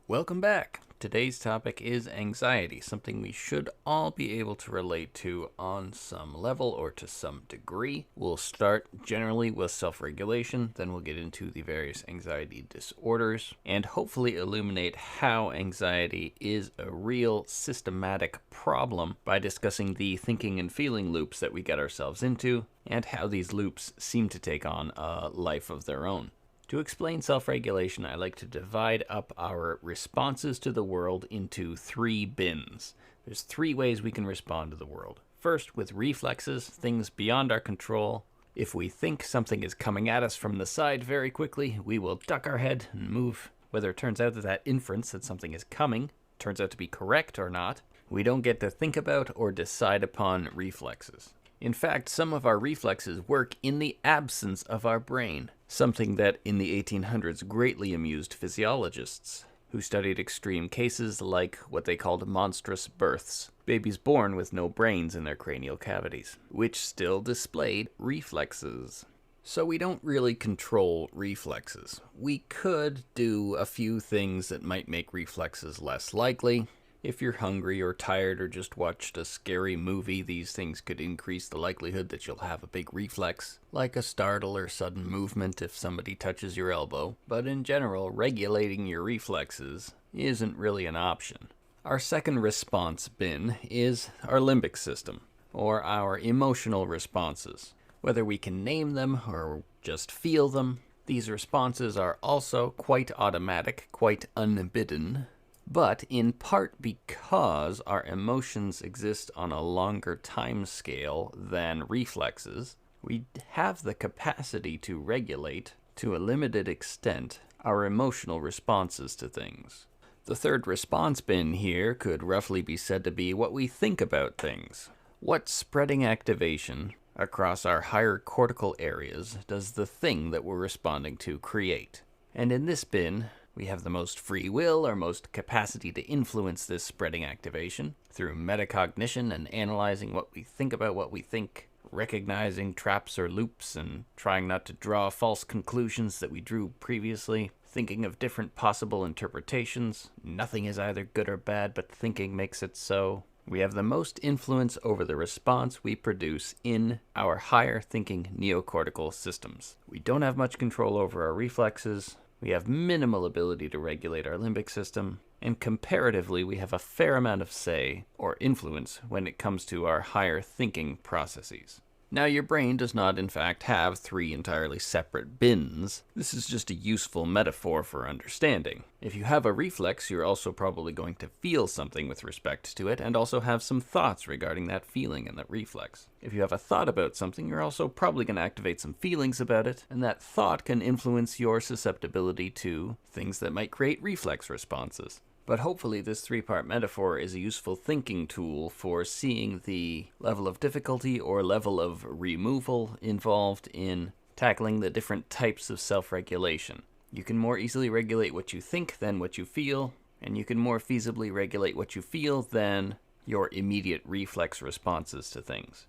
Welcome back. Today's topic is anxiety, something we should all be able to relate to on some level or to some degree. We'll start generally with self-regulation, then we'll get into the various anxiety disorders, and hopefully illuminate how anxiety is a real systematic problem by discussing the thinking and feeling loops that we get ourselves into, and how these loops seem to take on a life of their own. To explain self-regulation, I like to divide up our responses to the world into three bins. There's three ways we can respond to the world. First, with reflexes, things beyond our control. If we think something is coming at us from the side very quickly, we will duck our head and move. Whether it turns out that inference that something is coming turns out to be correct or not, we don't get to think about or decide upon reflexes. In fact, some of our reflexes work in the absence of our brain, something that in the 1800s greatly amused physiologists, who studied extreme cases like what they called monstrous births, babies born with no brains in their cranial cavities, which still displayed reflexes. So we don't really control reflexes. We could do a few things that might make reflexes less likely. If you're hungry or tired or just watched a scary movie, these things could increase the likelihood that you'll have a big reflex, like a startle or sudden movement if somebody touches your elbow. But in general, regulating your reflexes isn't really an option. Our second response bin is our limbic system, or our emotional responses. Whether we can name them or just feel them, these responses are also quite automatic, quite unbidden, but in part because our emotions exist on a longer time scale than reflexes, we have the capacity to regulate, to a limited extent, our emotional responses to things. The third response bin here could roughly be said to be what we think about things. What spreading activation across our higher cortical areas does the thing that we're responding to create? And in this bin, we have the most free will or most capacity to influence this spreading activation through metacognition and analyzing what we think about what we think, recognizing traps or loops and trying not to draw false conclusions that we drew previously, thinking of different possible interpretations. Nothing is either good or bad, but thinking makes it so. We have the most influence over the response we produce in our higher thinking neocortical systems. We don't have much control over our reflexes. We have minimal ability to regulate our limbic system, and comparatively we have a fair amount of say or influence when it comes to our higher thinking processes. Now, your brain does not, in fact, have three entirely separate bins. This is just a useful metaphor for understanding. If you have a reflex, you're also probably going to feel something with respect to it, and also have some thoughts regarding that feeling and that reflex. If you have a thought about something, you're also probably going to activate some feelings about it, and that thought can influence your susceptibility to things that might create reflex responses. But hopefully this three-part metaphor is a useful thinking tool for seeing the level of difficulty or level of removal involved in tackling the different types of self-regulation. You can more easily regulate what you think than what you feel, and you can more feasibly regulate what you feel than your immediate reflex responses to things.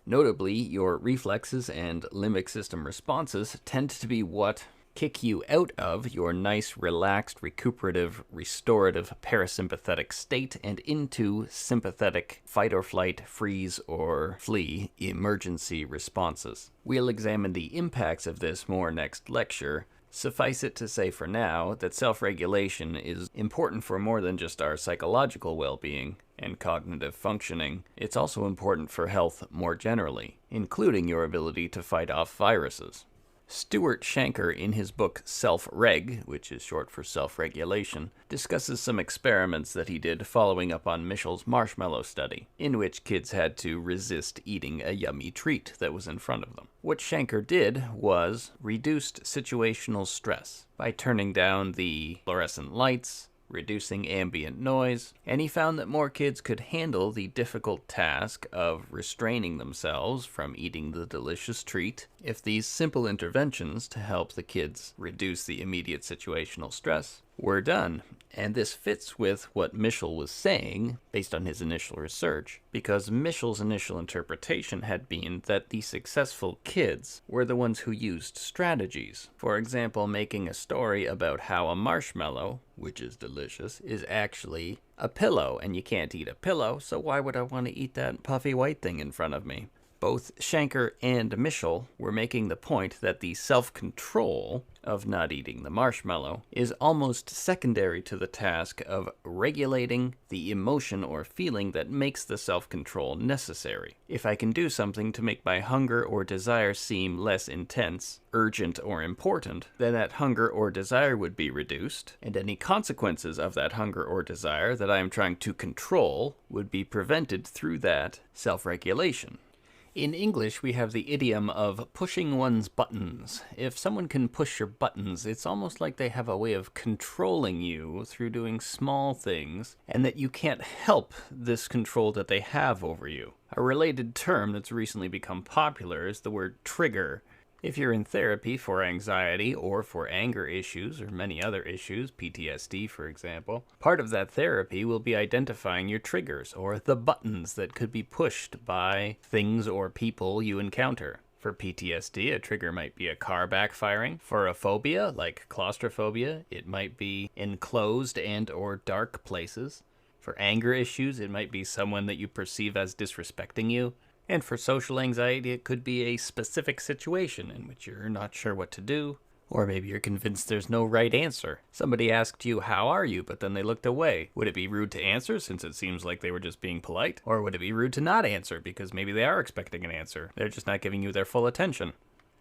Notably, your reflexes and limbic system responses tend to be what kick you out of your nice, relaxed, recuperative, restorative parasympathetic state and into sympathetic fight or flight, freeze or flee emergency responses. We'll examine the impacts of this more next lecture. Suffice it to say for now that self-regulation is important for more than just our psychological well-being and cognitive functioning. It's also important for health more generally, including your ability to fight off viruses. Stuart Shanker, in his book Self-Reg, which is short for self-regulation, discusses some experiments that he did following up on Mitchell's marshmallow study, in which kids had to resist eating a yummy treat that was in front of them. What Shanker did was reduced situational stress by turning down the fluorescent lights, reducing ambient noise, and he found that more kids could handle the difficult task of restraining themselves from eating the delicious treat if these simple interventions to help the kids reduce the immediate situational stress we're done. And this fits with what Mischel was saying, based on his initial research, because Mischel's initial interpretation had been that the successful kids were the ones who used strategies. For example, making a story about how a marshmallow, which is delicious, is actually a pillow, and you can't eat a pillow, so why would I want to eat that puffy white thing in front of me? Both Shanker and Mischel were making the point that the self-control of not eating the marshmallow is almost secondary to the task of regulating the emotion or feeling that makes the self-control necessary. If I can do something to make my hunger or desire seem less intense, urgent, or important, then that hunger or desire would be reduced, and any consequences of that hunger or desire that I am trying to control would be prevented through that self-regulation. In English, we have the idiom of pushing one's buttons. If someone can push your buttons, it's almost like they have a way of controlling you through doing small things, and that you can't help this control that they have over you. A related term that's recently become popular is the word trigger. If you're in therapy for anxiety or for anger issues or many other issues, PTSD for example, part of that therapy will be identifying your triggers or the buttons that could be pushed by things or people you encounter. For PTSD, a trigger might be a car backfiring. For a phobia, like claustrophobia, it might be enclosed and or dark places. For anger issues, it might be someone that you perceive as disrespecting you. And for social anxiety, it could be a specific situation in which you're not sure what to do, or maybe you're convinced there's no right answer. Somebody asked you, "How are you?" but then they looked away. Would it be rude to answer since it seems like they were just being polite? Or would it be rude to not answer because maybe they are expecting an answer? They're just not giving you their full attention.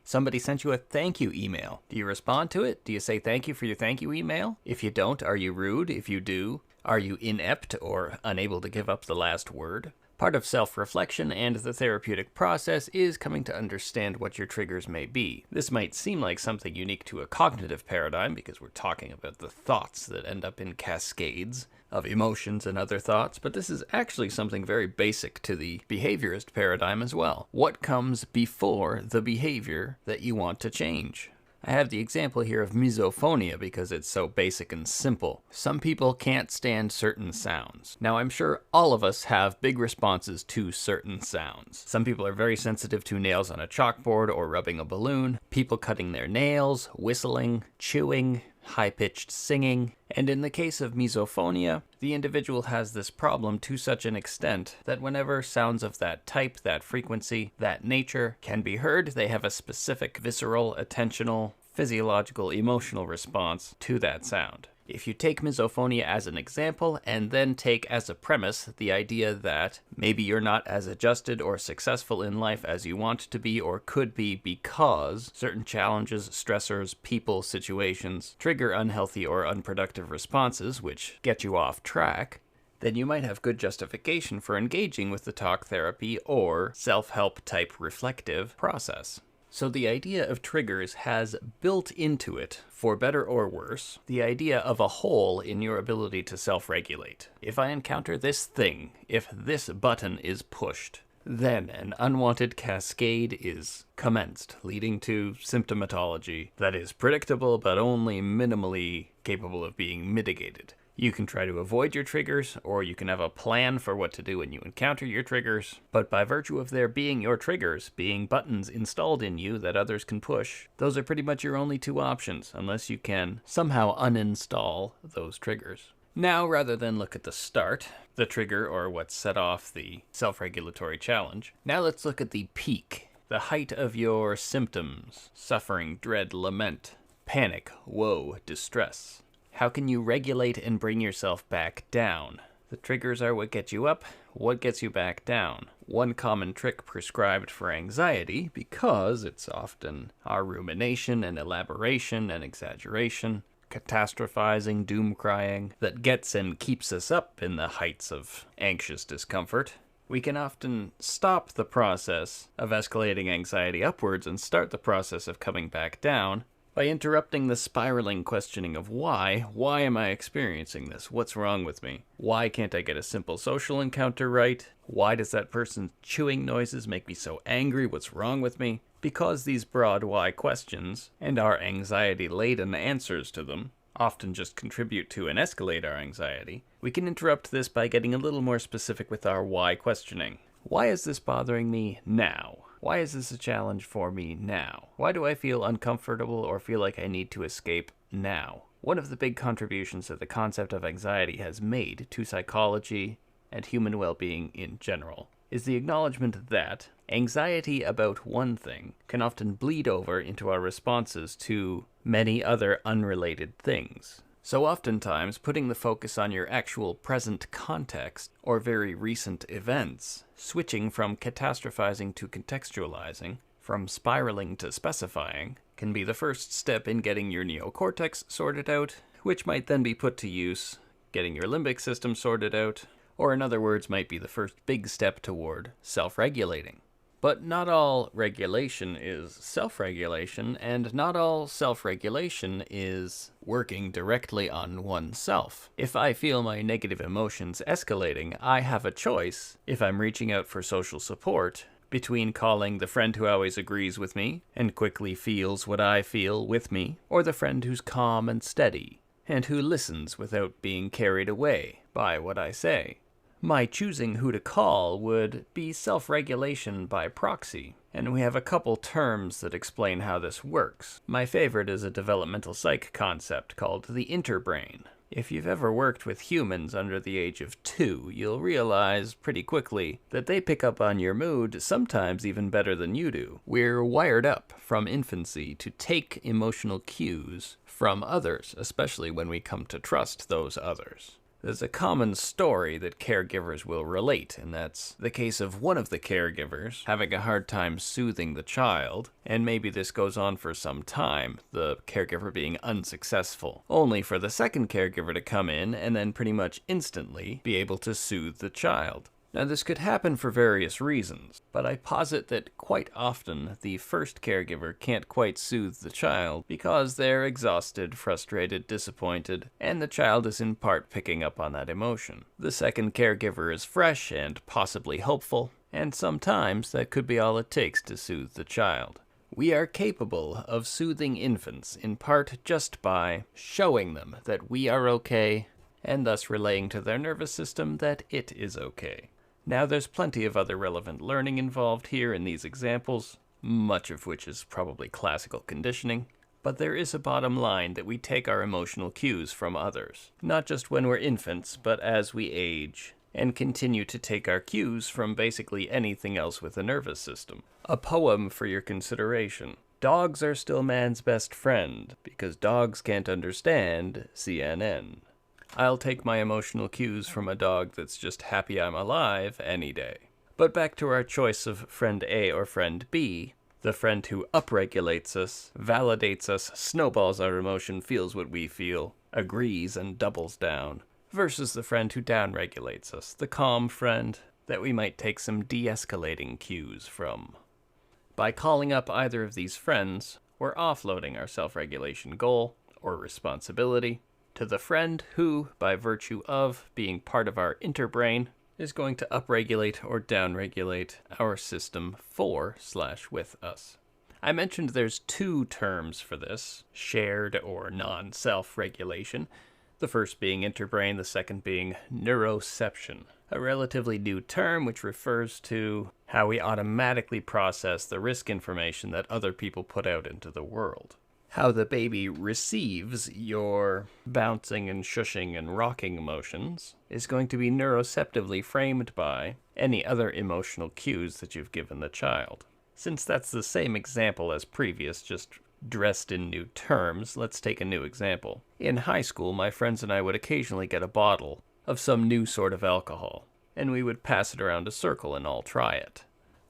Somebody sent you a thank you email. Do you respond to it? Do you say thank you for your thank you email? If you don't, are you rude? If you do, are you inept or unable to give up the last word? Part of self-reflection and the therapeutic process is coming to understand what your triggers may be. This might seem like something unique to a cognitive paradigm because we're talking about the thoughts that end up in cascades of emotions and other thoughts, but this is actually something very basic to the behaviorist paradigm as well. What comes before the behavior that you want to change? I have the example here of misophonia because it's so basic and simple. Some people can't stand certain sounds. Now, I'm sure all of us have big responses to certain sounds. Some people are very sensitive to nails on a chalkboard or rubbing a balloon, people cutting their nails, whistling, chewing, high-pitched singing, and in the case of misophonia, the individual has this problem to such an extent that whenever sounds of that type, that frequency, that nature can be heard, they have a specific visceral, attentional, physiological, emotional response to that sound. If you take misophonia as an example and then take as a premise the idea that maybe you're not as adjusted or successful in life as you want to be or could be because certain challenges, stressors, people, situations trigger unhealthy or unproductive responses which get you off track, then you might have good justification for engaging with the talk therapy or self-help type reflective process. So the idea of triggers has built into it, for better or worse, the idea of a hole in your ability to self-regulate. If I encounter this thing, if this button is pushed, then an unwanted cascade is commenced, leading to symptomatology that is predictable but only minimally capable of being mitigated. You can try to avoid your triggers, or you can have a plan for what to do when you encounter your triggers, but by virtue of there being your triggers, being buttons installed in you that others can push, those are pretty much your only two options, unless you can somehow uninstall those triggers. Now, rather than look at the start, the trigger, or what set off the self-regulatory challenge, now let's look at the peak, the height of your symptoms: suffering, dread, lament, panic, woe, distress. How can you regulate and bring yourself back down? The triggers are what get you up, what gets you back down. One common trick prescribed for anxiety, because it's often our rumination and elaboration and exaggeration, catastrophizing, doom-crying, that gets and keeps us up in the heights of anxious discomfort. We can often stop the process of escalating anxiety upwards and start the process of coming back down by interrupting the spiraling questioning of why. Why am I experiencing this? What's wrong with me? Why can't I get a simple social encounter right? Why does that person's chewing noises make me so angry? What's wrong with me? Because these broad why questions, and our anxiety-laden answers to them, often just contribute to and escalate our anxiety, we can interrupt this by getting a little more specific with our why questioning. Why is this bothering me now? Why is this a challenge for me now? Why do I feel uncomfortable or feel like I need to escape now? One of the big contributions that the concept of anxiety has made to psychology and human well-being in general is the acknowledgement that anxiety about one thing can often bleed over into our responses to many other unrelated things. So oftentimes, putting the focus on your actual present context or very recent events, switching from catastrophizing to contextualizing, from spiraling to specifying, can be the first step in getting your neocortex sorted out, which might then be put to use, getting your limbic system sorted out, or in other words, might be the first big step toward self-regulating. But not all regulation is self-regulation, and not all self-regulation is working directly on oneself. If I feel my negative emotions escalating, I have a choice, if I'm reaching out for social support, between calling the friend who always agrees with me and quickly feels what I feel with me, or the friend who's calm and steady, and who listens without being carried away by what I say. My choosing who to call would be self-regulation by proxy, and we have a couple terms that explain how this works. My favorite is a developmental psych concept called the interbrain. If you've ever worked with humans under the age of 2, you'll realize pretty quickly that they pick up on your mood sometimes even better than you do. We're wired up from infancy to take emotional cues from others, especially when we come to trust those others. There's a common story that caregivers will relate, and that's the case of one of the caregivers having a hard time soothing the child, and maybe this goes on for some time, the caregiver being unsuccessful, only for the second caregiver to come in and then pretty much instantly be able to soothe the child. Now, this could happen for various reasons, but I posit that quite often the first caregiver can't quite soothe the child because they're exhausted, frustrated, disappointed, and the child is in part picking up on that emotion. The second caregiver is fresh and possibly hopeful, and sometimes that could be all it takes to soothe the child. We are capable of soothing infants in part just by showing them that we are okay, and thus relaying to their nervous system that it is okay. Now, there's plenty of other relevant learning involved here in these examples, much of which is probably classical conditioning, but there is a bottom line that we take our emotional cues from others, not just when we're infants, but as we age, and continue to take our cues from basically anything else with a nervous system. A poem for your consideration. Dogs are still man's best friend, because dogs can't understand CNN. I'll take my emotional cues from a dog that's just happy I'm alive any day. But back to our choice of friend A or friend B, the friend who upregulates us, validates us, snowballs our emotion, feels what we feel, agrees and doubles down, versus the friend who downregulates us, the calm friend that we might take some de-escalating cues from. By calling up either of these friends, we're offloading our self-regulation goal or responsibility to the friend who, by virtue of being part of our interbrain, is going to upregulate or downregulate our system for/with us. I mentioned there's 2 terms for this, shared or non-self-regulation, the first being interbrain, the second being neuroception, a relatively new term which refers to how we automatically process the risk information that other people put out into the world. How the baby receives your bouncing and shushing and rocking emotions is going to be neuroceptively framed by any other emotional cues that you've given the child. Since that's the same example as previous, just dressed in new terms, let's take a new example. In high school, my friends and I would occasionally get a bottle of some new sort of alcohol, and we would pass it around a circle and all try it.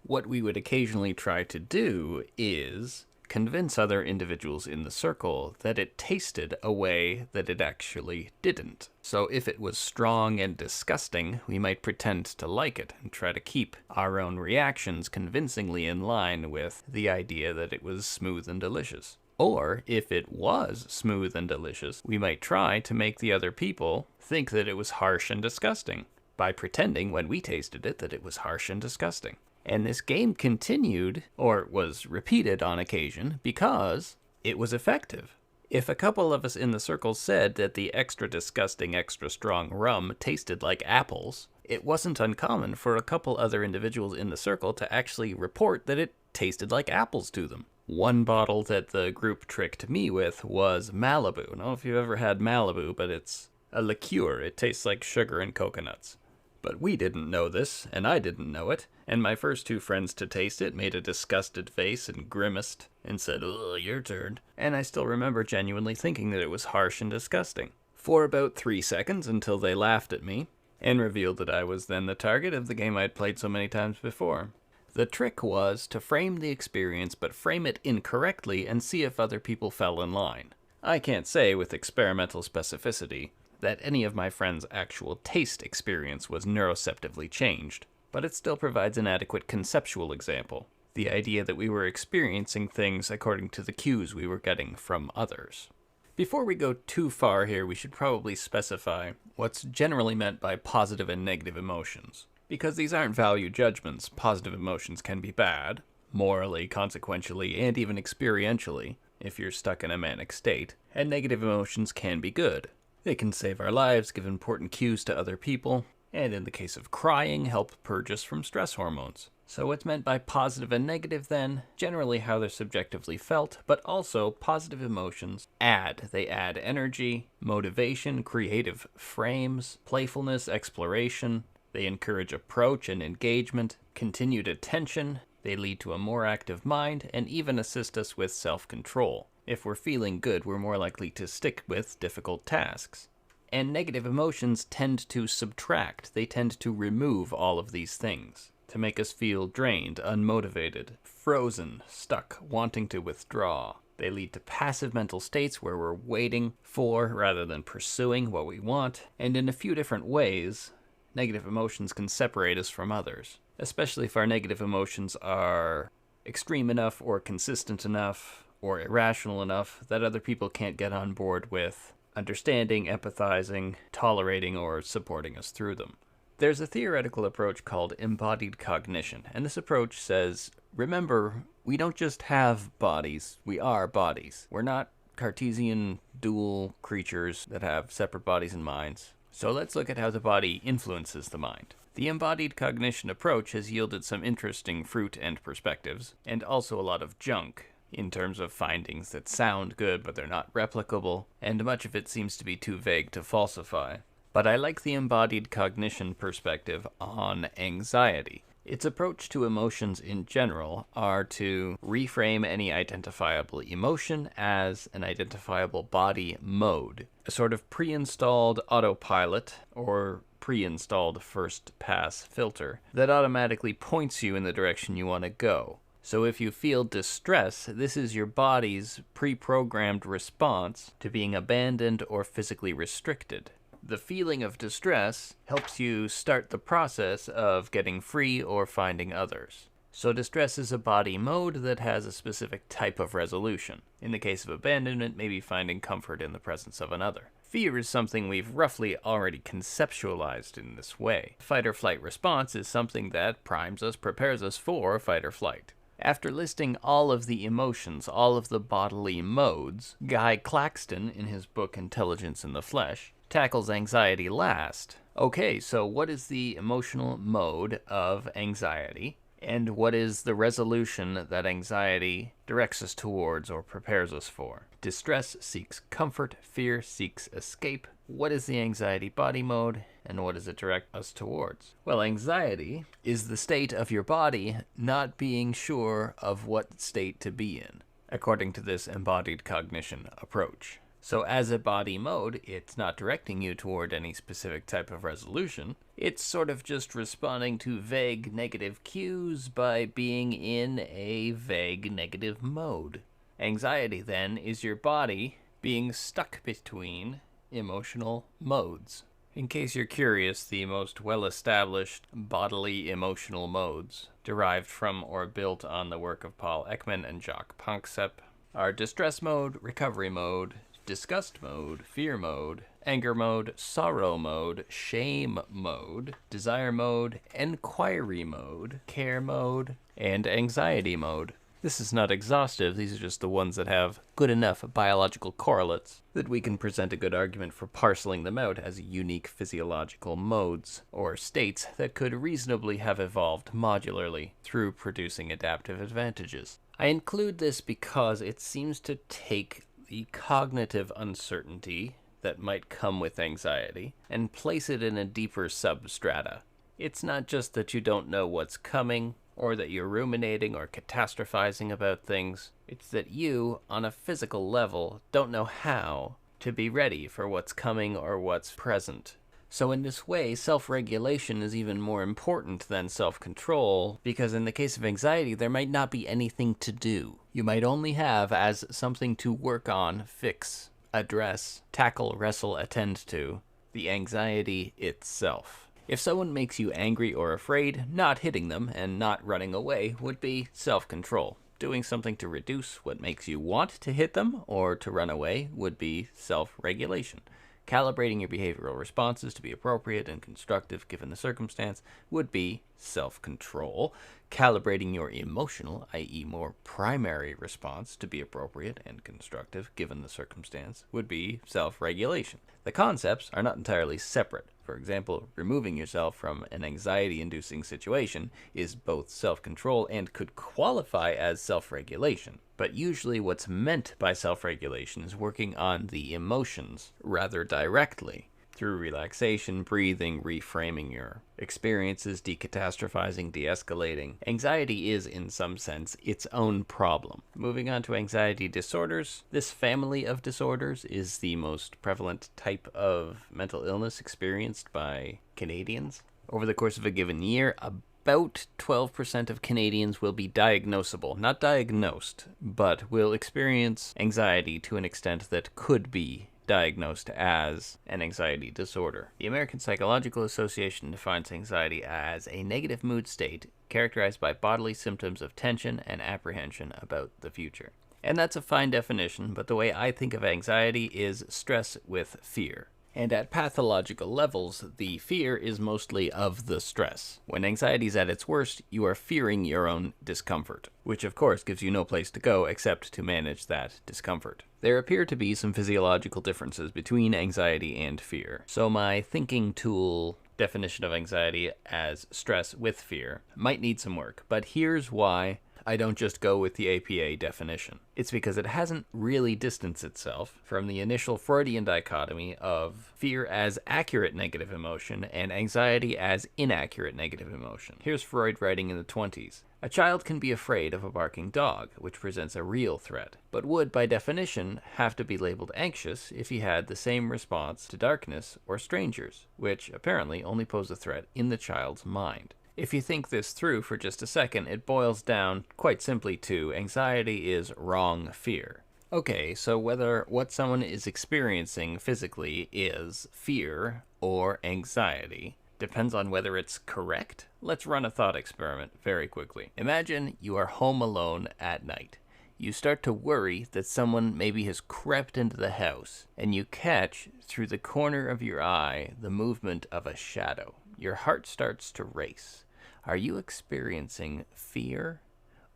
What we would occasionally try to do is convince other individuals in the circle that it tasted a way that it actually didn't. So if it was strong and disgusting, we might pretend to like it and try to keep our own reactions convincingly in line with the idea that it was smooth and delicious. Or if it was smooth and delicious, we might try to make the other people think that it was harsh and disgusting by pretending when we tasted it that it was harsh and disgusting. And this game continued, or was repeated on occasion, because it was effective. If a couple of us in the circle said that the extra disgusting, extra strong rum tasted like apples, it wasn't uncommon for a couple other individuals in the circle to actually report that it tasted like apples to them. One bottle that the group tricked me with was Malibu. I don't know if you've ever had Malibu, but it's a liqueur. It tastes like sugar and coconuts. But we didn't know this, and I didn't know it, and my first two friends to taste it made a disgusted face and grimaced and said, "Ugh, your turn." And I still remember genuinely thinking that it was harsh and disgusting. For about 3 seconds until they laughed at me, and revealed that I was then the target of the game I'd played so many times before. The trick was to frame the experience, but frame it incorrectly and see if other people fell in line. I can't say with experimental specificity that any of my friends' actual taste experience was neuroceptively changed, but it still provides an adequate conceptual example. The idea that we were experiencing things according to the cues we were getting from others. Before we go too far here, we should probably specify what's generally meant by positive and negative emotions. Because these aren't value judgments, positive emotions can be bad, morally, consequentially, and even experientially, if you're stuck in a manic state, and negative emotions can be good. They can save our lives, give important cues to other people, and in the case of crying, help purge us from stress hormones. So what's meant by positive and negative then? Generally how they're subjectively felt, but also positive emotions add. They add energy, motivation, creative frames, playfulness, exploration. They encourage approach and engagement, continued attention. They lead to a more active mind, and even assist us with self-control. If we're feeling good, we're more likely to stick with difficult tasks. And negative emotions tend to subtract. They tend to remove all of these things, to make us feel drained, unmotivated, frozen, stuck, wanting to withdraw. They lead to passive mental states where we're waiting for rather than pursuing what we want. And in a few different ways, negative emotions can separate us from others, especially if our negative emotions are extreme enough or consistent enough or irrational enough that other people can't get on board with understanding, empathizing, tolerating, or supporting us through them. There's a theoretical approach called embodied cognition, and this approach says, remember, we don't just have bodies, we are bodies. We're not Cartesian dual creatures that have separate bodies and minds. So let's look at how the body influences the mind. The embodied cognition approach has yielded some interesting fruit and perspectives, and also a lot of junk, in terms of findings that sound good but they're not replicable, and much of it seems to be too vague to falsify. But I like the embodied cognition perspective on anxiety. Its approach to emotions in general are to reframe any identifiable emotion as an identifiable body mode, a sort of pre-installed autopilot or pre-installed first pass filter that automatically points you in the direction you want to go. So if you feel distress, this is your body's pre-programmed response to being abandoned or physically restricted. The feeling of distress helps you start the process of getting free or finding others. So distress is a body mode that has a specific type of resolution. In the case of abandonment, maybe finding comfort in the presence of another. Fear is something we've roughly already conceptualized in this way. Fight or flight response is something that primes us, prepares us for fight or flight. After listing all of the emotions, all of the bodily modes, Guy Claxton, in his book Intelligence in the Flesh, tackles anxiety last. Okay, so what is the emotional mode of anxiety? And what is the resolution that anxiety directs us towards or prepares us for? Distress seeks comfort, fear seeks escape. What is the anxiety body mode, and what does it direct us towards? Well, anxiety is the state of your body not being sure of what state to be in, according to this embodied cognition approach. So as a body mode, it's not directing you toward any specific type of resolution. It's sort of just responding to vague negative cues by being in a vague negative mode. Anxiety, then, is your body being stuck between emotional modes. In case you're curious, the most well-established bodily emotional modes, derived from or built on the work of Paul Ekman and Jacques Panksepp, are distress mode, recovery mode, disgust mode, fear mode, anger mode, sorrow mode, shame mode, desire mode, enquiry mode, care mode, and anxiety mode. This is not exhaustive, these are just the ones that have good enough biological correlates that we can present a good argument for parceling them out as unique physiological modes or states that could reasonably have evolved modularly through producing adaptive advantages. I include this because it seems to take the cognitive uncertainty that might come with anxiety and place it in a deeper substrata. It's not just that you don't know what's coming, or that you're ruminating or catastrophizing about things. It's that you, on a physical level, don't know how to be ready for what's coming or what's present. So in this way, self-regulation is even more important than self-control, because in the case of anxiety, there might not be anything to do. You might only have as something to work on, fix, address, tackle, wrestle, attend to, the anxiety itself. If someone makes you angry or afraid, not hitting them and not running away would be self-control. Doing something to reduce what makes you want to hit them or to run away would be self-regulation. Calibrating your behavioral responses to be appropriate and constructive given the circumstance would be self-control. Calibrating your emotional, i.e. more primary response to be appropriate and constructive given the circumstance would be self-regulation. The concepts are not entirely separate. For example, removing yourself from an anxiety-inducing situation is both self-control and could qualify as self-regulation. But usually what's meant by self-regulation is working on the emotions rather directly, through relaxation, breathing, reframing your experiences, decatastrophizing, de-escalating. Anxiety is, in some sense, its own problem. Moving on to anxiety disorders, this family of disorders is the most prevalent type of mental illness experienced by Canadians. Over the course of a given year, about 12% of Canadians will be diagnosable, not diagnosed, but will experience anxiety to an extent that could be diagnosed as an anxiety disorder. The American Psychological Association defines anxiety as a negative mood state characterized by bodily symptoms of tension and apprehension about the future. And that's a fine definition, but the way I think of anxiety is stress with fear. And at pathological levels, the fear is mostly of the stress. When anxiety is at its worst, you are fearing your own discomfort, which of course gives you no place to go except to manage that discomfort. There appear to be some physiological differences between anxiety and fear. So my thinking tool definition of anxiety as stress with fear might need some work, but here's why I don't just go with the APA definition. It's because it hasn't really distanced itself from the initial Freudian dichotomy of fear as accurate negative emotion and anxiety as inaccurate negative emotion. Here's Freud writing in the 20s. A child can be afraid of a barking dog, which presents a real threat, but would, by definition, have to be labeled anxious if he had the same response to darkness or strangers, which apparently only pose a threat in the child's mind. If you think this through for just a second, it boils down quite simply to anxiety is wrong fear. Okay, so whether what someone is experiencing physically is fear or anxiety depends on whether it's correct. Let's run a thought experiment very quickly. Imagine you are home alone at night. You start to worry that someone maybe has crept into the house, and you catch, through the corner of your eye, the movement of a shadow. Your heart starts to race. Are you experiencing fear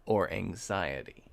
or anxiety?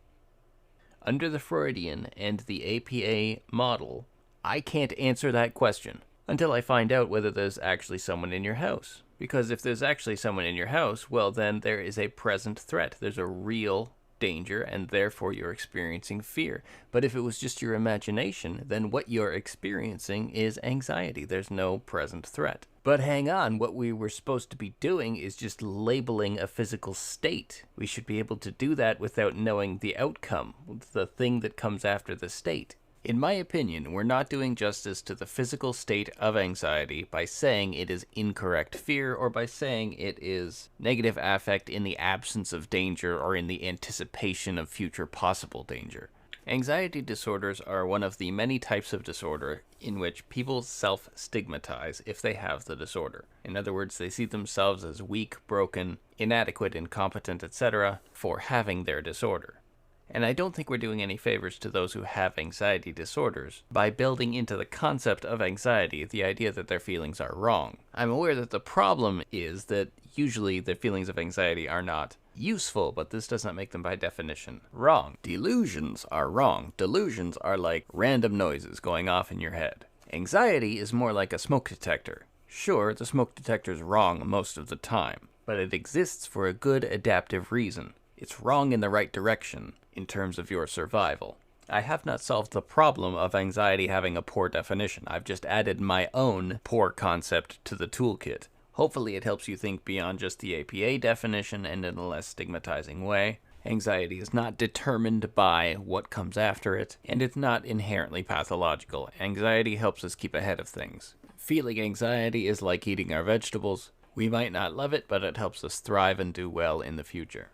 Under the Freudian and the APA model, I can't answer that question until I find out whether there's actually someone in your house. Because if there's actually someone in your house, well, then there is a present threat. There's a real danger, and therefore you're experiencing fear. But if it was just your imagination, then what you're experiencing is anxiety. There's no present threat. But hang on, what we were supposed to be doing is just labeling a physical state. We should be able to do that without knowing the outcome, the thing that comes after the state. In my opinion, we're not doing justice to the physical state of anxiety by saying it is incorrect fear or by saying it is negative affect in the absence of danger or in the anticipation of future possible danger. Anxiety disorders are one of the many types of disorder in which people self-stigmatize if they have the disorder. In other words, they see themselves as weak, broken, inadequate, incompetent, etc. for having their disorder. And I don't think we're doing any favors to those who have anxiety disorders by building into the concept of anxiety the idea that their feelings are wrong. I'm aware that the problem is that usually the feelings of anxiety are not useful, but this does not make them by definition wrong. Delusions are wrong. Delusions are like random noises going off in your head. Anxiety is more like a smoke detector. Sure, the smoke detector is wrong most of the time, but it exists for a good adaptive reason. It's wrong in the right direction in terms of your survival. I have not solved the problem of anxiety having a poor definition. I've just added my own poor concept to the toolkit. Hopefully it helps you think beyond just the APA definition and in a less stigmatizing way. Anxiety is not determined by what comes after it, and it's not inherently pathological. Anxiety helps us keep ahead of things. Feeling anxiety is like eating our vegetables. We might not love it, but it helps us thrive and do well in the future.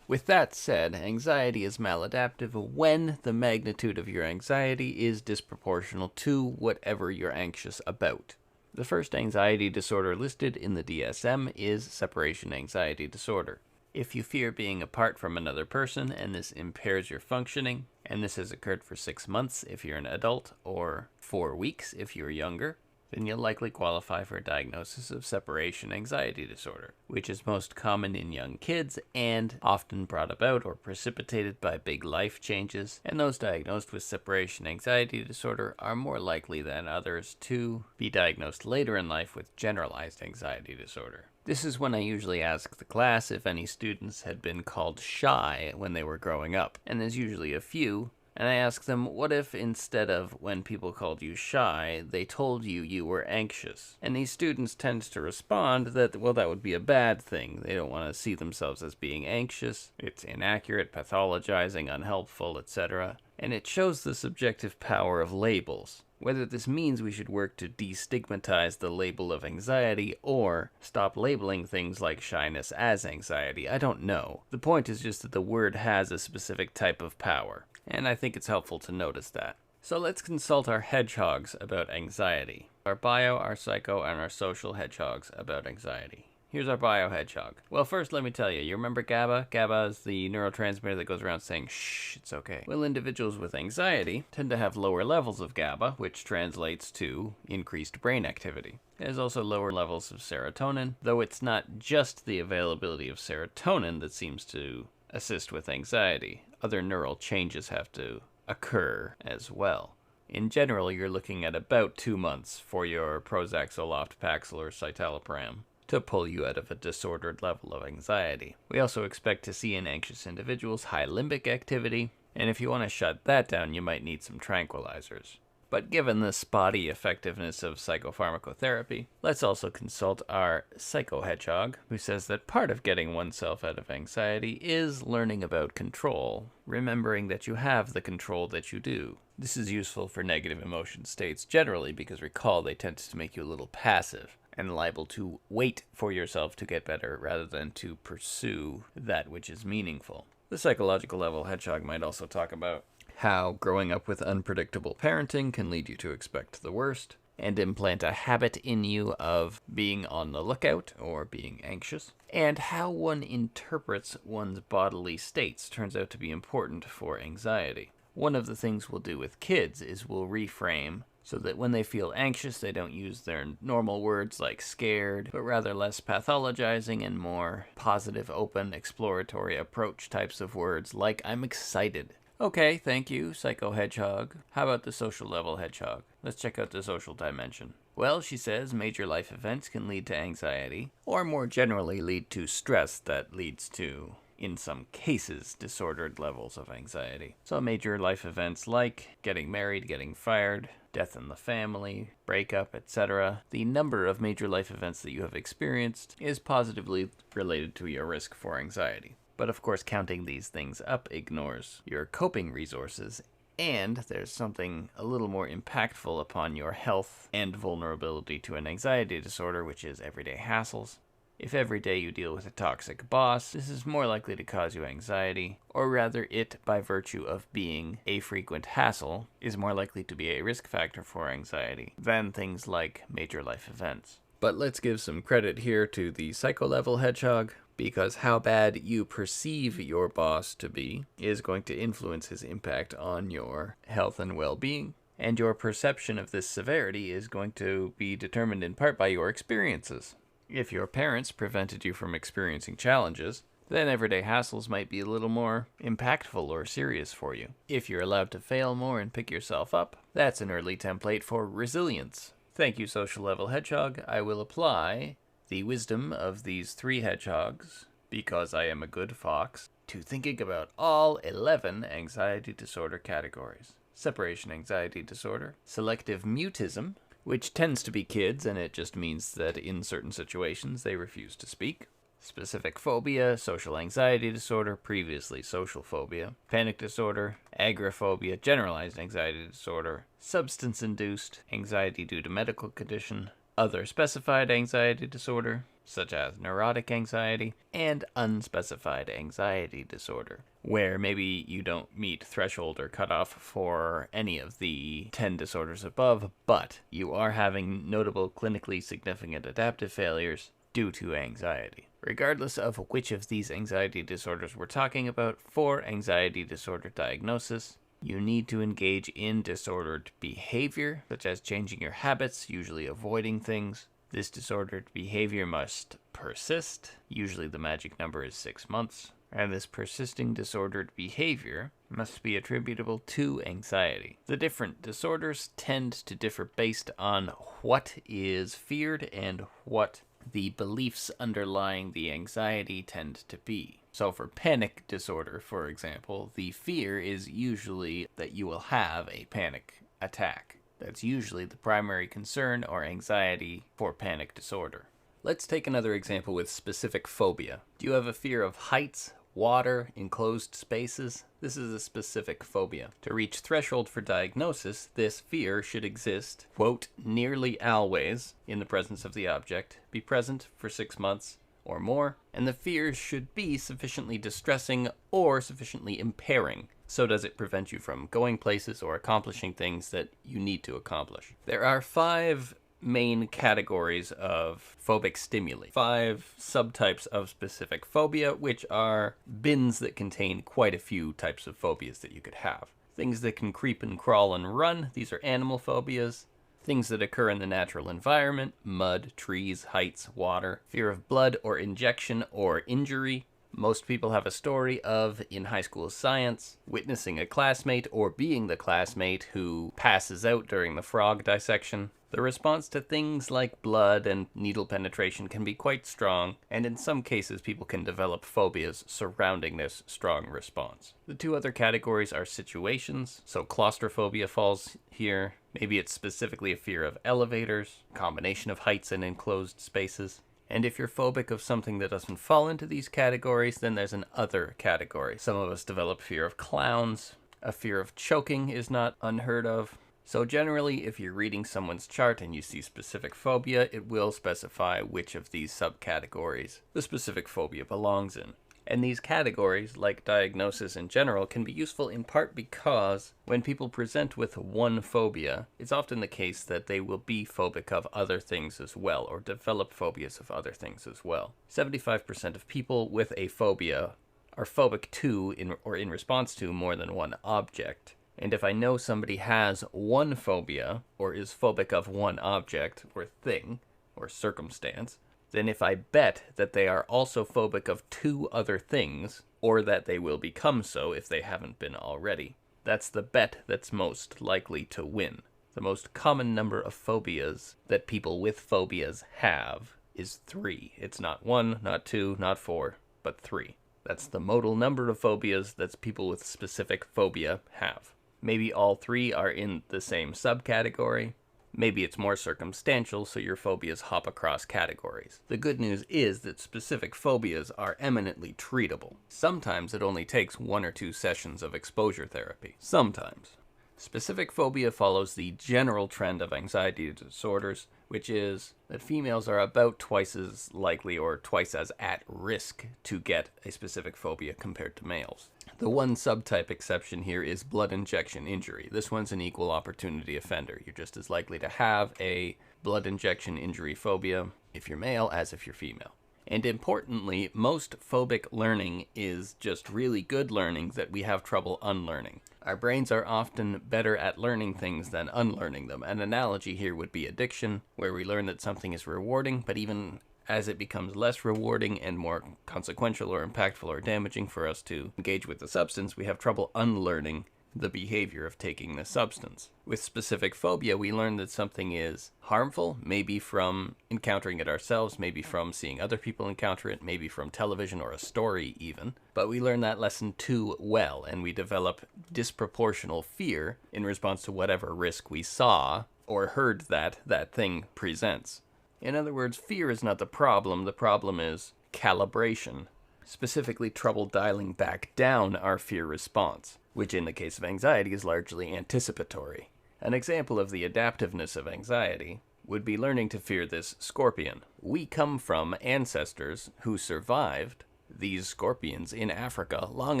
With that said, anxiety is maladaptive when the magnitude of your anxiety is disproportional to whatever you're anxious about. The first anxiety disorder listed in the DSM is separation anxiety disorder. If you fear being apart from another person and this impairs your functioning, and this has occurred for 6 months if you're an adult or 4 weeks if you're younger, then you'll likely qualify for a diagnosis of separation anxiety disorder, which is most common in young kids and often brought about or precipitated by big life changes, and those diagnosed with separation anxiety disorder are more likely than others to be diagnosed later in life with generalized anxiety disorder. This is when I usually ask the class if any students had been called shy when they were growing up, and there's usually a few. And I ask them, what if instead of when people called you shy, they told you you were anxious? And these students tend to respond that, well, that would be a bad thing. They don't want to see themselves as being anxious. It's inaccurate, pathologizing, unhelpful, etc. And it shows the subjective power of labels. Whether this means we should work to destigmatize the label of anxiety or stop labeling things like shyness as anxiety, I don't know. The point is just that the word has a specific type of power. And I think it's helpful to notice that. So let's consult our hedgehogs about anxiety. Our bio, our psycho, and our social hedgehogs about anxiety. Here's our bio hedgehog. Well, first let me tell you remember GABA? GABA is the neurotransmitter that goes around saying, shh, it's okay. Well, individuals with anxiety tend to have lower levels of GABA, which translates to increased brain activity. There's also lower levels of serotonin, though it's not just the availability of serotonin that seems to assist with anxiety. Other neural changes have to occur as well. In general, you're looking at about 2 months for your Prozac, Zoloft, Paxil, or citalopram to pull you out of a disordered level of anxiety. We also expect to see in anxious individuals high limbic activity, and if you want to shut that down, you might need some tranquilizers. But given the spotty effectiveness of psychopharmacotherapy, let's also consult our psycho-hedgehog, who says that part of getting oneself out of anxiety is learning about control, remembering that you have the control that you do. This is useful for negative emotion states generally because recall they tend to make you a little passive and liable to wait for yourself to get better rather than to pursue that which is meaningful. The psychological level hedgehog might also talk about how growing up with unpredictable parenting can lead you to expect the worst and implant a habit in you of being on the lookout or being anxious, and how one interprets one's bodily states turns out to be important for anxiety. One of the things we'll do with kids is we'll reframe so that when they feel anxious, they don't use their normal words like scared, but rather less pathologizing and more positive, open, exploratory approach types of words like I'm excited. Okay, thank you, Psycho Hedgehog. How about the social level hedgehog? Let's check out the social dimension. Well, she says major life events can lead to anxiety, or more generally lead to stress that leads to, in some cases, disordered levels of anxiety. So major life events like getting married, getting fired, death in the family, breakup, etc. The number of major life events that you have experienced is positively related to your risk for anxiety. But of course, counting these things up ignores your coping resources, and there's something a little more impactful upon your health and vulnerability to an anxiety disorder, which is everyday hassles. If every day you deal with a toxic boss, this is more likely to cause you anxiety, or rather it, by virtue of being a frequent hassle, is more likely to be a risk factor for anxiety than things like major life events. But let's give some credit here to the psycho-level hedgehog. because how bad you perceive your boss to be is going to influence his impact on your health and well-being. And your perception of this severity is going to be determined in part by your experiences. If your parents prevented you from experiencing challenges, then everyday hassles might be a little more impactful or serious for you. If you're allowed to fail more and pick yourself up, that's an early template for resilience. Thank you, Social Level Hedgehog. I will apply the wisdom of these 3 hedgehogs, because I am a good fox, to thinking about all 11 anxiety disorder categories. Separation anxiety disorder, selective mutism, which tends to be kids, and it just means that in certain situations they refuse to speak. Specific phobia, social anxiety disorder, previously social phobia, panic disorder, agoraphobia, generalized anxiety disorder, substance-induced anxiety due to medical condition, other specified anxiety disorder, such as neurotic anxiety, and unspecified anxiety disorder, where maybe you don't meet threshold or cutoff for any of the 10 disorders above, but you are having notable clinically significant adaptive failures due to anxiety. Regardless of which of these anxiety disorders we're talking about, for anxiety disorder diagnosis, you need to engage in disordered behavior, such as changing your habits, usually avoiding things. This disordered behavior must persist. Usually the magic number is 6 months. And this persisting disordered behavior must be attributable to anxiety. The different disorders tend to differ based on what is feared and what the beliefs underlying the anxiety tend to be. So for panic disorder, for example, the fear is usually that you will have a panic attack. That's usually the primary concern or anxiety for panic disorder. Let's take another example with specific phobia. Do you have a fear of heights, water, enclosed spaces? This is a specific phobia. To reach threshold for diagnosis, this fear should exist, quote, nearly always in the presence of the object, be present for 6 months or more, and the fear should be sufficiently distressing or sufficiently impairing. So does it prevent you from going places or accomplishing things that you need to accomplish. There are 5 main categories of phobic stimuli, 5 subtypes of specific phobia, which are bins that contain quite a few types of phobias that you could have. Things that can creep and crawl and run, these are animal phobias. Things that occur in the natural environment, mud, trees, heights, water. Fear of blood or injection or injury. Most people have a story of, in high school science, witnessing a classmate or being the classmate who passes out during the frog dissection. The response to things like blood and needle penetration can be quite strong, and in some cases people can develop phobias surrounding this strong response. The 2 other categories are situations, so claustrophobia falls here. Maybe it's specifically a fear of elevators, combination of heights and enclosed spaces. And if you're phobic of something that doesn't fall into these categories, then there's an other category. Some of us develop fear of clowns. A fear of choking is not unheard of. So generally, if you're reading someone's chart and you see specific phobia, it will specify which of these subcategories the specific phobia belongs in. And these categories, like diagnosis in general, can be useful in part because when people present with one phobia, it's often the case that they will be phobic of other things as well, or develop phobias of other things as well. 75% of people with a phobia are phobic to in response to more than one object. And if I know somebody has one phobia, or is phobic of one object, or thing, or circumstance, then if I bet that they are also phobic of 2 other things, or that they will become so if they haven't been already, that's the bet that's most likely to win. The most common number of phobias that people with phobias have is 3. It's not 1, not 2, not 4, but 3. That's the modal number of phobias that people with specific phobia have. Maybe all 3 are in the same subcategory. Maybe it's more circumstantial, so your phobias hop across categories. The good news is that specific phobias are eminently treatable. Sometimes it only takes 1 or 2 sessions of exposure therapy. Sometimes. Specific phobia follows the general trend of anxiety disorders, which is that females are about twice as likely or twice as at risk to get a specific phobia compared to males. The one subtype exception here is blood injection injury. This one's an equal opportunity offender. You're just as likely to have a blood injection injury phobia if you're male as if you're female. And importantly, most phobic learning is just really good learning that we have trouble unlearning. Our brains are often better at learning things than unlearning them. An analogy here would be addiction, where we learn that something is rewarding, but even as it becomes less rewarding and more consequential or impactful or damaging for us to engage with the substance, we have trouble unlearning the behavior of taking the substance. With specific phobia, we learn that something is harmful, maybe from encountering it ourselves, maybe from seeing other people encounter it, maybe from television or a story even. But we learn that lesson too well, and we develop disproportional fear in response to whatever risk we saw or heard that thing presents. In other words, fear is not the problem is calibration. Specifically, trouble dialing back down our fear response, which in the case of anxiety is largely anticipatory. An example of the adaptiveness of anxiety would be learning to fear this scorpion. We come from ancestors who survived these scorpions in Africa long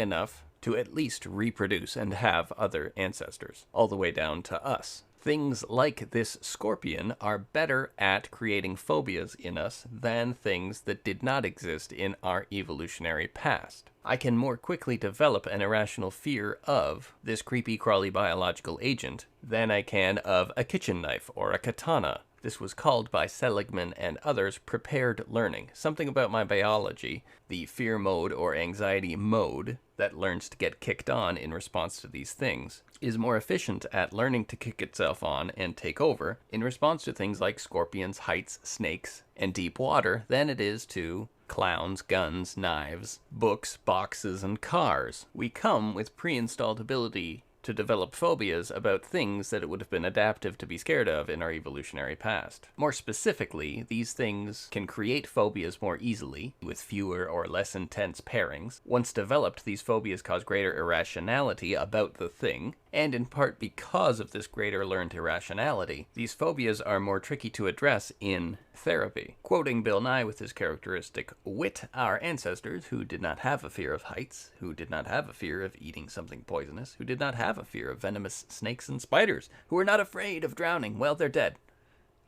enough to at least reproduce and have other ancestors, all the way down to us. Things like this scorpion are better at creating phobias in us than things that did not exist in our evolutionary past. I can more quickly develop an irrational fear of this creepy, crawly biological agent than I can of a kitchen knife or a katana. This was called by Seligman and others prepared learning. Something about my biology, the fear mode or anxiety mode that learns to get kicked on in response to these things, is more efficient at learning to kick itself on and take over in response to things like scorpions, heights, snakes, and deep water than it is to clowns, guns, knives, books, boxes, and cars. We come with pre-installed ability to develop phobias about things that it would have been adaptive to be scared of in our evolutionary past. More specifically, these things can create phobias more easily, with fewer or less intense pairings. Once developed, these phobias cause greater irrationality about the thing, and in part because of this greater learned irrationality, these phobias are more tricky to address in therapy. Quoting Bill Nye with his characteristic wit, our ancestors who did not have a fear of heights, who did not have a fear of eating something poisonous, who did not have a fear of venomous snakes and spiders, who were not afraid of drowning, well, they're dead.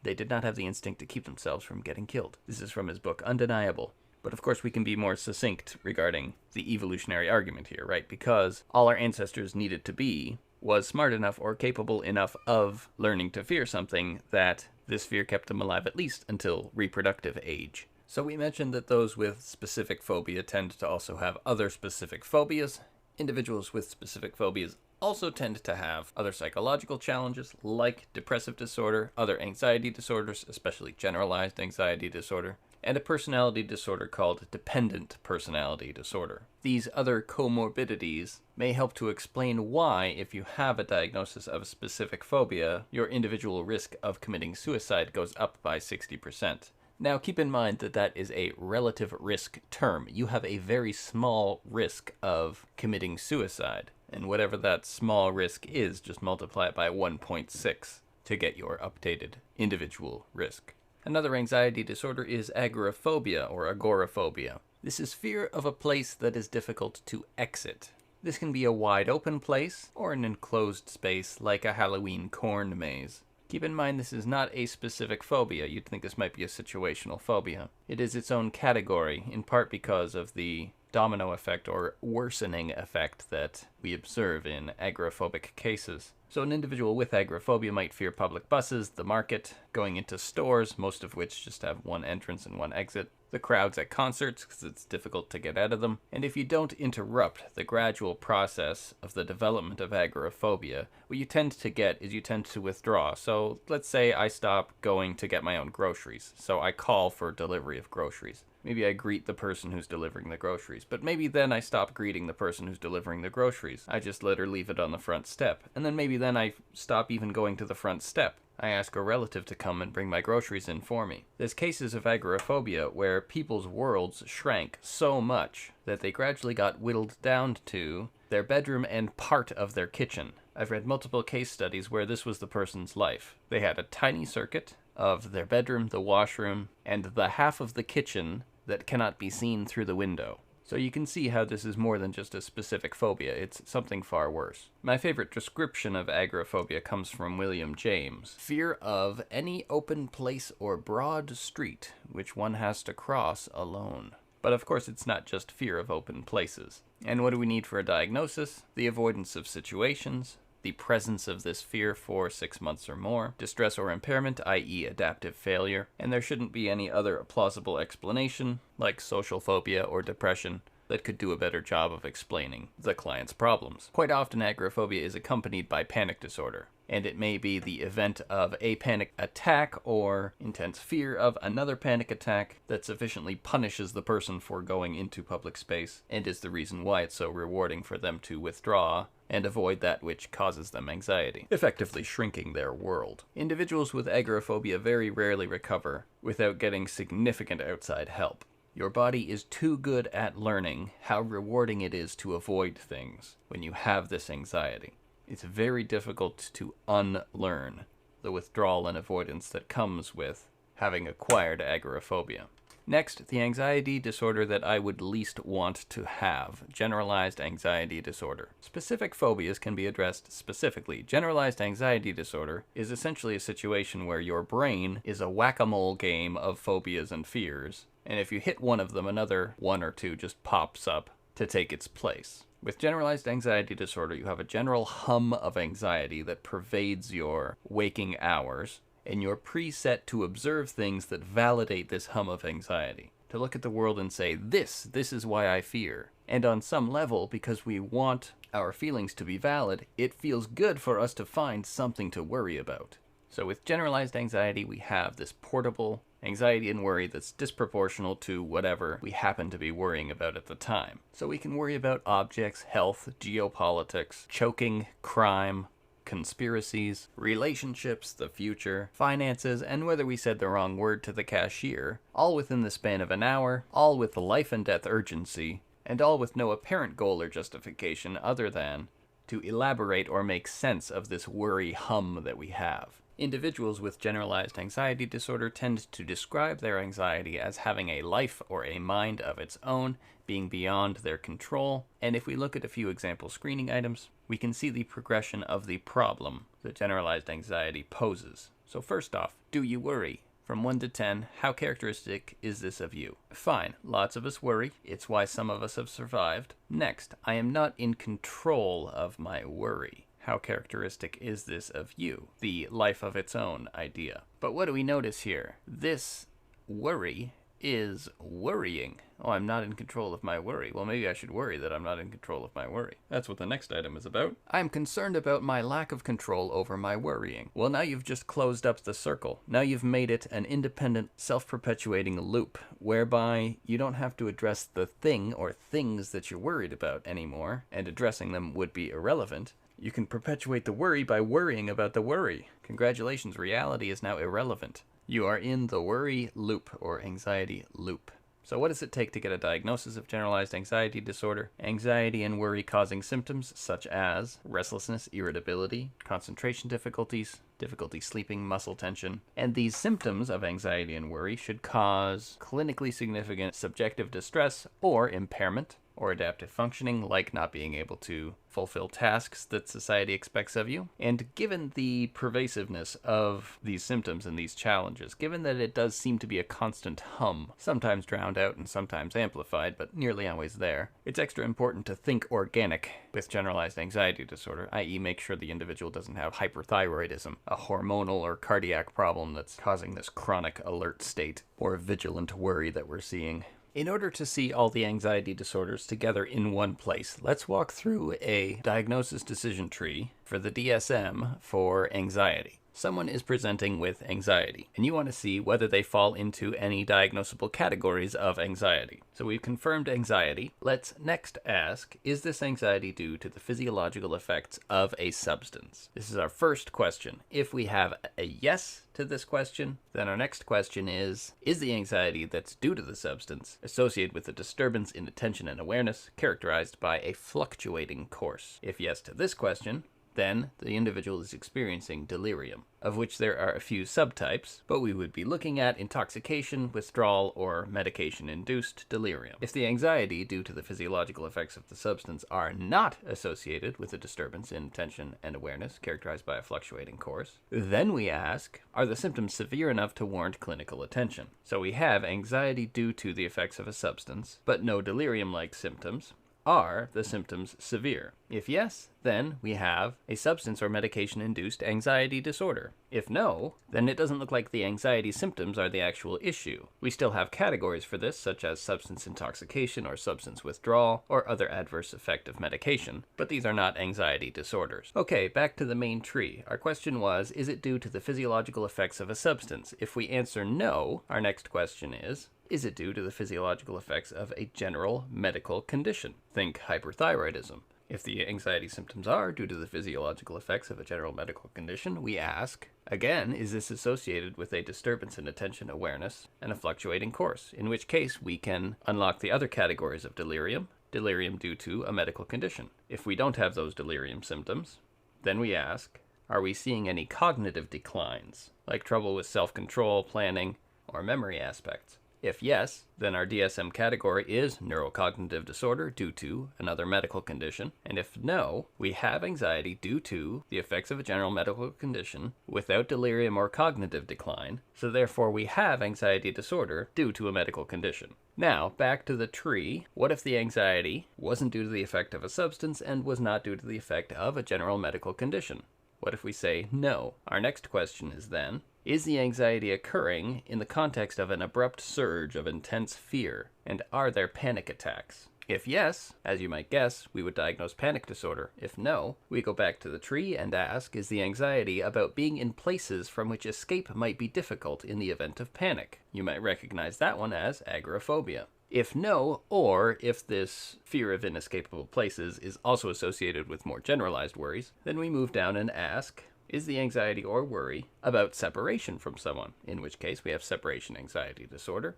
They did not have the instinct to keep themselves from getting killed. This is from his book Undeniable. But of course we can be more succinct regarding the evolutionary argument here, right? Because all our ancestors needed to be was smart enough or capable enough of learning to fear something that this fear kept them alive at least until reproductive age. So we mentioned that those with specific phobia tend to also have other specific phobias. Individuals with specific phobias also tend to have other psychological challenges like depressive disorder, other anxiety disorders, especially generalized anxiety disorder, and a personality disorder called dependent personality disorder. These other comorbidities may help to explain why, if you have a diagnosis of a specific phobia, your individual risk of committing suicide goes up by 60%. Now, keep in mind that that is a relative risk term. You have a very small risk of committing suicide, and whatever that small risk is, just multiply it by 1.6 to get your updated individual risk. Another anxiety disorder is agoraphobia or agoraphobia. This is fear of a place that is difficult to exit. This can be a wide open place or an enclosed space like a Halloween corn maze. Keep in mind this is not a specific phobia. You'd think this might be a situational phobia. It is its own category, in part because of the domino effect or worsening effect that we observe in agoraphobic cases. So an individual with agoraphobia might fear public buses, the market, going into stores, most of which just have one entrance and one exit, the crowds at concerts because it's difficult to get out of them, and if you don't interrupt the gradual process of the development of agoraphobia, what you tend to get is you tend to withdraw. So let's say I stop going to get my own groceries, so I call for delivery of groceries. Maybe I greet the person who's delivering the groceries, but maybe then I stop greeting the person who's delivering the groceries. I just let her leave it on the front step, and then maybe then I stop even going to the front step. I ask a relative to come and bring my groceries in for me. There's cases of agoraphobia where people's worlds shrank so much that they gradually got whittled down to their bedroom and part of their kitchen. I've read multiple case studies where this was the person's life. They had a tiny circuit of their bedroom, the washroom, and the half of the kitchen that cannot be seen through the window. So you can see how this is more than just a specific phobia, it's something far worse. My favorite description of agoraphobia comes from William James. Fear of any open place or broad street which one has to cross alone. But of course it's not just fear of open places. And what do we need for a diagnosis? The avoidance of situations, the presence of this fear for 6 months or more, distress or impairment, i.e. adaptive failure, and there shouldn't be any other plausible explanation, like social phobia or depression, that could do a better job of explaining the client's problems. Quite often agoraphobia is accompanied by panic disorder, and it may be the event of a panic attack or intense fear of another panic attack that sufficiently punishes the person for going into public space, and is the reason why it's so rewarding for them to withdraw and avoid that which causes them anxiety, effectively shrinking their world. Individuals with agoraphobia very rarely recover without getting significant outside help. Your body is too good at learning how rewarding it is to avoid things when you have this anxiety. It's very difficult to unlearn the withdrawal and avoidance that comes with having acquired agoraphobia. Next, the anxiety disorder that I would least want to have, generalized anxiety disorder. Specific phobias can be addressed specifically. Generalized anxiety disorder is essentially a situation where your brain is a whack-a-mole game of phobias and fears, and if you hit one of them, another one or two just pops up to take its place. With generalized anxiety disorder, you have a general hum of anxiety that pervades your waking hours, and you're preset to observe things that validate this hum of anxiety. To look at the world and say, this is why I fear. And on some level, because we want our feelings to be valid, it feels good for us to find something to worry about. So with generalized anxiety, we have this portable anxiety and worry that's disproportional to whatever we happen to be worrying about at the time. So we can worry about objects, health, geopolitics, choking, crime, conspiracies, relationships, the future, finances, and whether we said the wrong word to the cashier, all within the span of an hour, all with life and death urgency, and all with no apparent goal or justification other than to elaborate or make sense of this worry hum that we have. Individuals with generalized anxiety disorder tend to describe their anxiety as having a life or a mind of its own, being beyond their control, and if we look at a few example screening items, we can see the progression of the problem that generalized anxiety poses. So first off, do you worry? From 1 to 10, how characteristic is this of you? Fine, lots of us worry. It's why some of us have survived. Next, I am not in control of my worry. How characteristic is this of you? The life of its own idea. But what do we notice here? This worry is worrying. Oh, I'm not in control of my worry. Well, maybe I should worry that I'm not in control of my worry. That's what the next item is about. I'm concerned about my lack of control over my worrying. Well, now you've just closed up the circle. Now you've made it an independent, self-perpetuating loop, whereby you don't have to address the thing or things that you're worried about anymore, and addressing them would be irrelevant. You can perpetuate the worry by worrying about the worry. Congratulations, reality is now irrelevant. You are in the worry loop or anxiety loop. So what does it take to get a diagnosis of generalized anxiety disorder? Anxiety and worry causing symptoms such as restlessness, irritability, concentration difficulties, difficulty sleeping, muscle tension. And these symptoms of anxiety and worry should cause clinically significant subjective distress or impairment or adaptive functioning, like not being able to fulfill tasks that society expects of you. And given the pervasiveness of these symptoms and these challenges, given that it does seem to be a constant hum, sometimes drowned out and sometimes amplified, but nearly always there, it's extra important to think organic with generalized anxiety disorder, i.e. make sure the individual doesn't have hyperthyroidism, a hormonal or cardiac problem that's causing this chronic alert state or vigilant worry that we're seeing. In order to see all the anxiety disorders together in one place, let's walk through a diagnosis decision tree for the DSM for anxiety. Someone is presenting with anxiety, and you want to see whether they fall into any diagnosable categories of anxiety. So we've confirmed anxiety. Let's next ask, is this anxiety due to the physiological effects of a substance? This is our first question. If we have a yes to this question, then our next question is the anxiety that's due to the substance associated with a disturbance in attention and awareness characterized by a fluctuating course? If yes to this question, then the individual is experiencing delirium, of which there are a few subtypes, but we would be looking at intoxication, withdrawal, or medication-induced delirium. If the anxiety due to the physiological effects of the substance are not associated with a disturbance in attention and awareness characterized by a fluctuating course, then we ask, are the symptoms severe enough to warrant clinical attention? So we have anxiety due to the effects of a substance, but no delirium-like symptoms. Are the symptoms severe? If yes, then we have a substance or medication-induced anxiety disorder. If no, then it doesn't look like the anxiety symptoms are the actual issue. We still have categories for this, such as substance intoxication or substance withdrawal or other adverse effect of medication, but these are not anxiety disorders. Okay, back to the main tree. Our question was, is it due to the physiological effects of a substance? If we answer no, our next question is it due to the physiological effects of a general medical condition? Think hyperthyroidism. If the anxiety symptoms are due to the physiological effects of a general medical condition, we ask, again, is this associated with a disturbance in attention awareness and a fluctuating course? In which case, we can unlock the other categories of delirium due to a medical condition. If we don't have those delirium symptoms, then we ask, are we seeing any cognitive declines, like trouble with self-control, planning, or memory aspects? If yes, then our DSM category is neurocognitive disorder due to another medical condition. And if no, we have anxiety due to the effects of a general medical condition without delirium or cognitive decline. So therefore we have anxiety disorder due to a medical condition. Now, back to the tree. What if the anxiety wasn't due to the effect of a substance and was not due to the effect of a general medical condition? What if we say no? Our next question is then, is the anxiety occurring in the context of an abrupt surge of intense fear? And are there panic attacks? If yes, as you might guess, we would diagnose panic disorder. If no, we go back to the tree and ask, is the anxiety about being in places from which escape might be difficult in the event of panic? You might recognize that one as agoraphobia. If no, or if this fear of inescapable places is also associated with more generalized worries, then we move down and ask, is the anxiety or worry about separation from someone? In which case we have separation anxiety disorder.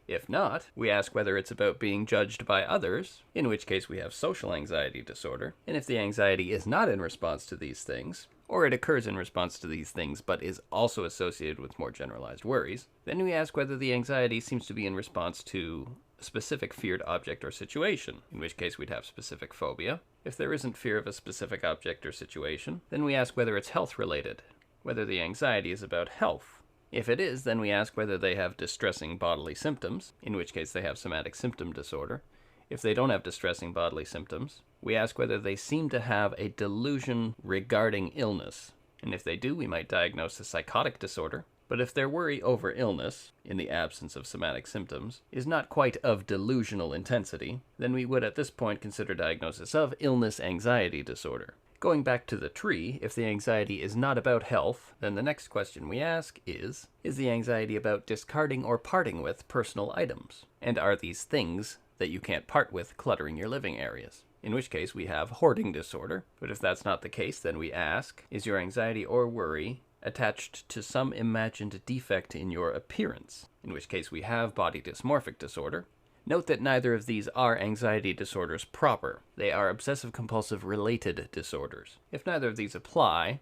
If not, we ask whether it's about being judged by others, in which case we have social anxiety disorder. And if the anxiety is not in response to these things, or it occurs in response to these things but is also associated with more generalized worries, then we ask whether the anxiety seems to be in response to a specific feared object or situation, in which case we'd have specific phobia. If there isn't fear of a specific object or situation, then we ask whether it's health-related, whether the anxiety is about health. If it is, then we ask whether they have distressing bodily symptoms, in which case they have somatic symptom disorder. If they don't have distressing bodily symptoms, we ask whether they seem to have a delusion regarding illness. And if they do, we might diagnose a psychotic disorder. But if their worry over illness, in the absence of somatic symptoms, is not quite of delusional intensity, then we would at this point consider diagnosis of illness anxiety disorder. Going back to the tree, if the anxiety is not about health, then the next question we ask is the anxiety about discarding or parting with personal items? And are these things that you can't part with cluttering your living areas? In which case we have hoarding disorder. But if that's not the case, then we ask, is your anxiety or worry attached to some imagined defect in your appearance? In which case we have body dysmorphic disorder. Note that neither of these are anxiety disorders proper. They are obsessive-compulsive related disorders. If neither of these apply,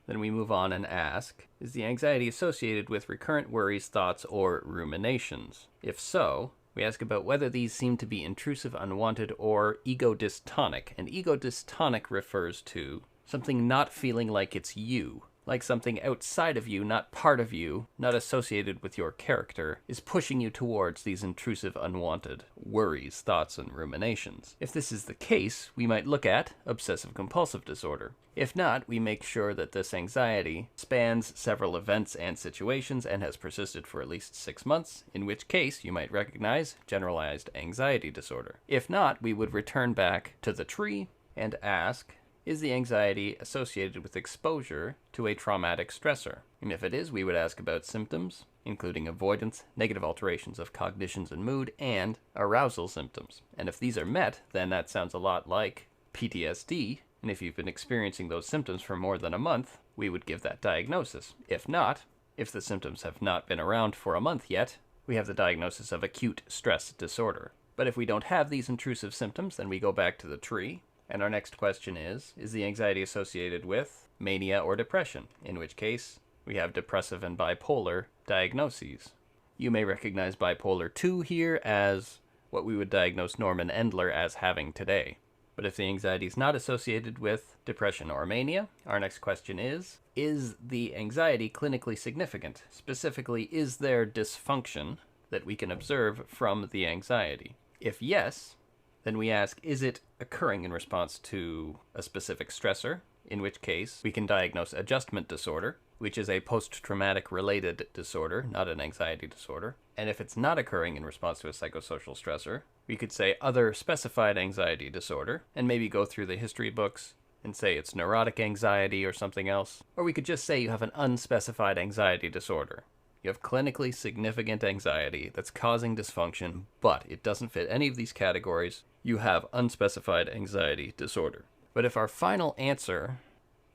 then we move on and ask, is the anxiety associated with recurrent worries, thoughts, or ruminations? If so, we ask about whether these seem to be intrusive, unwanted, or ego-dystonic. And ego-dystonic refers to something not feeling like it's you. Like something outside of you, not part of you, not associated with your character, is pushing you towards these intrusive, unwanted worries, thoughts, and ruminations. If this is the case, we might look at obsessive-compulsive disorder. If not, we make sure that this anxiety spans several events and situations and has persisted for at least 6 months, in which case you might recognize generalized anxiety disorder. If not, we would return back to the tree and ask, is the anxiety associated with exposure to a traumatic stressor? And if it is, we would ask about symptoms, including avoidance, negative alterations of cognitions and mood, and arousal symptoms. And if these are met, then that sounds a lot like PTSD, and if you've been experiencing those symptoms for more than a month, we would give that diagnosis. If not, if the symptoms have not been around for a month yet, we have the diagnosis of acute stress disorder. But if we don't have these intrusive symptoms, then we go back to the tree And our next question is the anxiety associated with mania or depression? In which case, we have depressive and bipolar diagnoses. You may recognize bipolar 2 here as what we would diagnose Norman Endler as having today. But if the anxiety is not associated with depression or mania, our next question is the anxiety clinically significant? Specifically, is there dysfunction that we can observe from the anxiety? If yes, then we ask, is it occurring in response to a specific stressor? In which case, we can diagnose adjustment disorder, which is a post-traumatic related disorder, not an anxiety disorder. And if it's not occurring in response to a psychosocial stressor, we could say other specified anxiety disorder, and maybe go through the history books and say it's neurotic anxiety or something else. Or we could just say you have an unspecified anxiety disorder. You have clinically significant anxiety that's causing dysfunction, but it doesn't fit any of these categories. You have unspecified anxiety disorder. But if our final answer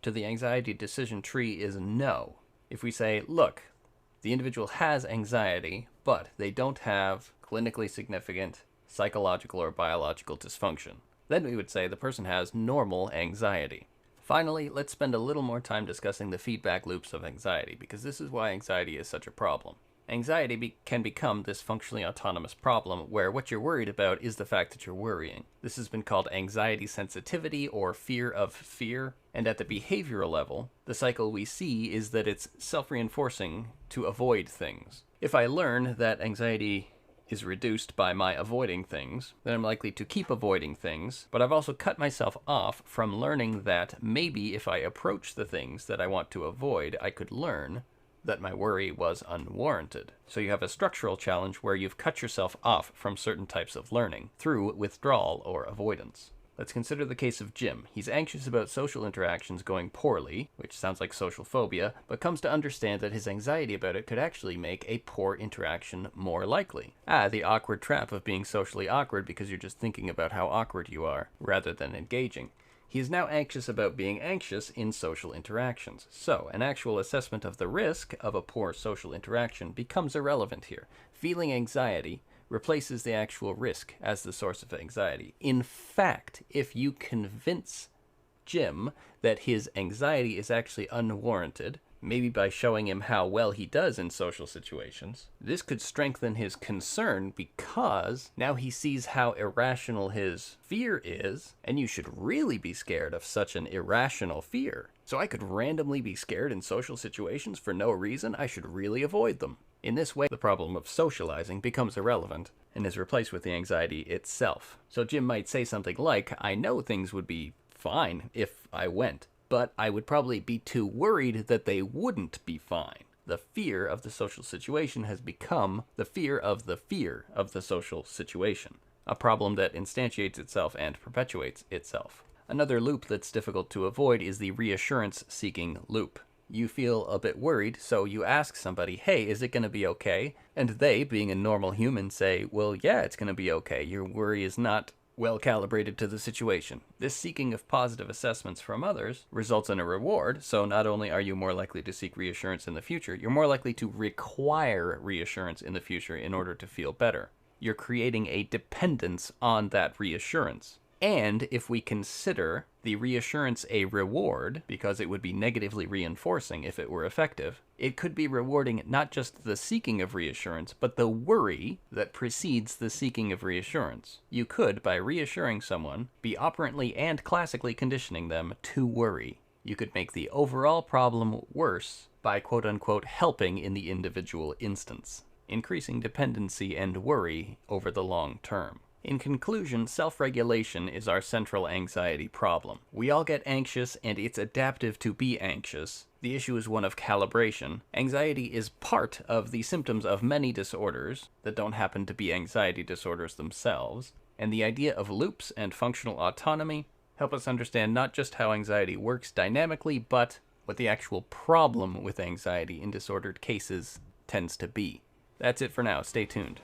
to the anxiety decision tree is no, if we say, look, the individual has anxiety, but they don't have clinically significant psychological or biological dysfunction, then we would say the person has normal anxiety. Finally, let's spend a little more time discussing the feedback loops of anxiety, because this is why anxiety is such a problem. Anxiety can become this functionally autonomous problem where what you're worried about is the fact that you're worrying. This has been called anxiety sensitivity or fear of fear. And at the behavioral level, the cycle we see is that it's self-reinforcing to avoid things. If I learn that anxiety is reduced by my avoiding things, then I'm likely to keep avoiding things, but I've also cut myself off from learning that maybe if I approach the things that I want to avoid, I could learn that my worry was unwarranted. So you have a structural challenge where you've cut yourself off from certain types of learning through withdrawal or avoidance. Let's consider the case of Jim. He's anxious about social interactions going poorly, which sounds like social phobia, but comes to understand that his anxiety about it could actually make a poor interaction more likely. The awkward trap of being socially awkward because you're just thinking about how awkward you are, rather than engaging. He is now anxious about being anxious in social interactions. So, an actual assessment of the risk of a poor social interaction becomes irrelevant here. Feeling anxiety replaces the actual risk as the source of anxiety. In fact, if you convince Jim that his anxiety is actually unwarranted, maybe by showing him how well he does in social situations, this could strengthen his concern because now he sees how irrational his fear is, and you should really be scared of such an irrational fear. So I could randomly be scared in social situations for no reason. I should really avoid them. In this way, the problem of socializing becomes irrelevant and is replaced with the anxiety itself. So Jim might say something like, I know things would be fine if I went, but I would probably be too worried that they wouldn't be fine. The fear of the social situation has become the fear of the social situation, a problem that instantiates itself and perpetuates itself. Another loop that's difficult to avoid is the reassurance-seeking loop. You feel a bit worried, so you ask somebody, hey, is it going to be okay? And they, being a normal human, say, well, yeah, it's going to be okay. Your worry is not well calibrated to the situation. This seeking of positive assessments from others results in a reward, so not only are you more likely to seek reassurance in the future, you're more likely to require reassurance in the future in order to feel better. You're creating a dependence on that reassurance. And if we consider the reassurance a reward, because it would be negatively reinforcing if it were effective, it could be rewarding not just the seeking of reassurance, but the worry that precedes the seeking of reassurance. You could, by reassuring someone, be operantly and classically conditioning them to worry. You could make the overall problem worse by quote-unquote helping in the individual instance, increasing dependency and worry over the long term. In conclusion, self-regulation is our central anxiety problem. We all get anxious, and it's adaptive to be anxious. The issue is one of calibration. Anxiety is part of the symptoms of many disorders that don't happen to be anxiety disorders themselves, and the idea of loops and functional autonomy help us understand not just how anxiety works dynamically, but what the actual problem with anxiety in disordered cases tends to be. That's it for now. Stay tuned.